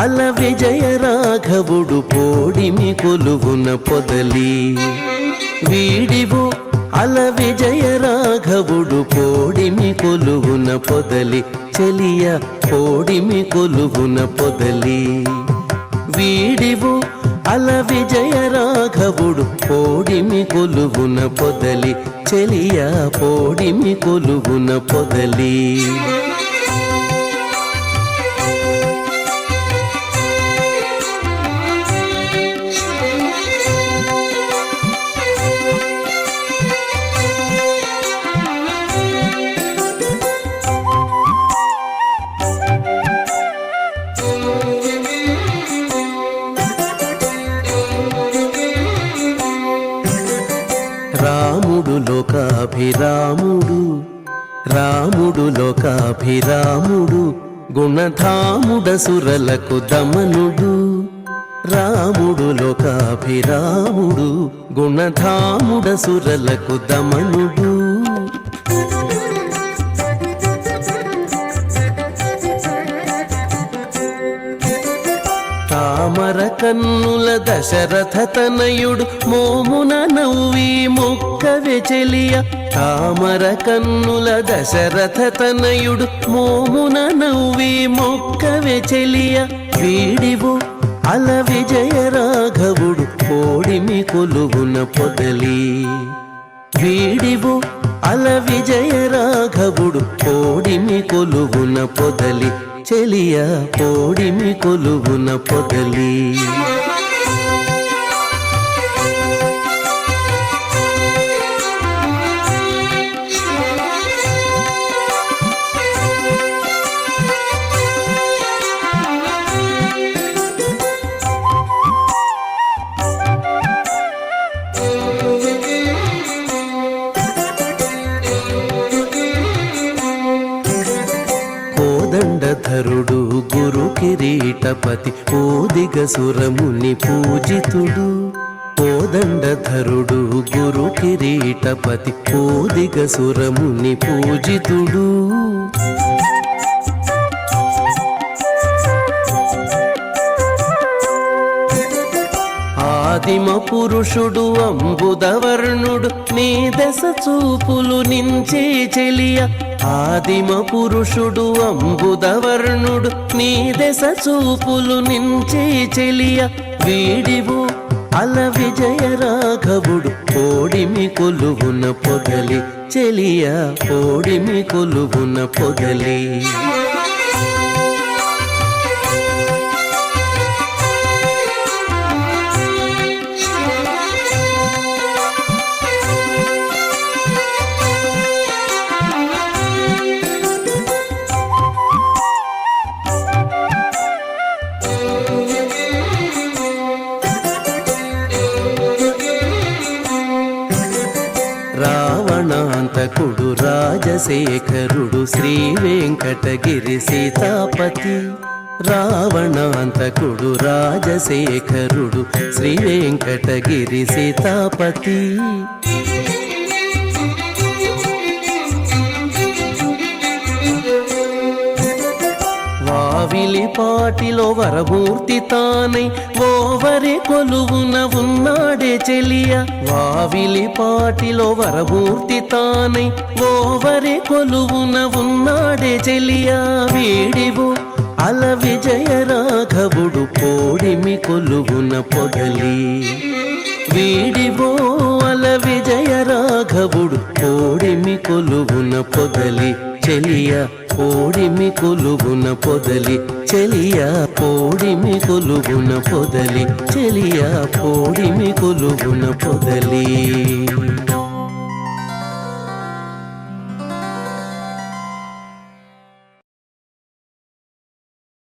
అల విజయ రాఘవుడు పోడిమి కొలువున పొదలి వీడివో అల విజయ రాఘవుడు పోడిమి కొలువున పొదలి చెలియ పోడిమి కొలువున పొదలి వీడివో అల విజయ రాఘవుడు పోడిమి కొలువున పొదలి చెలియ పోడిమి కొలువున పొదలి రాముడు లోకాభిరాముడు రాముడు లోకాభిరాముడు గుణధాముడసురలకు దమనుడు రాముడు లోకాభిరాముడు గుణధాముడసురలకు దమనుడు తామర కన్నుల దశరథ తనయుడు మోమున నవ్వి మొక్కవే చెలియ తామర కన్నుల దశరథ తనయుడు మోమున నవ్వి మొక్కవే చెలియ వీడివో అల విజయ రాఘవుడు పోడిమి కొలువున పొదలి వీడివో అల విజయ రాఘవుడు పోడిమి కొలువున పొదలి చెలియ పోడిమి కొలువున పొదలి కోదండధరుడు గురు కిరీటపతి ఓదిగసురముని పూజితుడు కోదండధరుడు గురు కిరీటపతి ఓదిగసురముని పూజితుడు ఆదిమ పురుషుడు అంబుదవర్ణుడు నీ దశ చూపులు నించే చెలియ ఆదిమ పురుషుడు అంబుదవర్ణుడు నీ దశ చూపులు నించే చెలియ వీడివో అల విజయ రాఘవుడు పోడిమి కొలువున పొదలి చెలియ పోడిమి కొలువున పొదలి రావణాంతకుడు రాజశేఖరుడు శ్రీ వెంకటగిరి సీతాపతి రావణాంతకుడు రాజశేఖరుడు శ్రీ వెంకటగిరి సీతాపతి వావిలిపాటిలో వరమూర్తి తానై ఓవరి కొలువున ఉన్నాడే చెలియ వావిలిపాటిలో వరమూర్తి తానై ఓవరి కొలువున ఉన్నాడే చెలియ వీడివో అల విజయ రాఘవుడు పోడిమి కొలువున పొదలి వీడివో అల విజయ రాఘవుడు పోడిమి కొలువున పొదలి చెలియ పోడిమి కొలువున పొదలి చెలియ పోడిమి కొలువున పొదలి చెలియ పోడిమి కొలువున పొదలి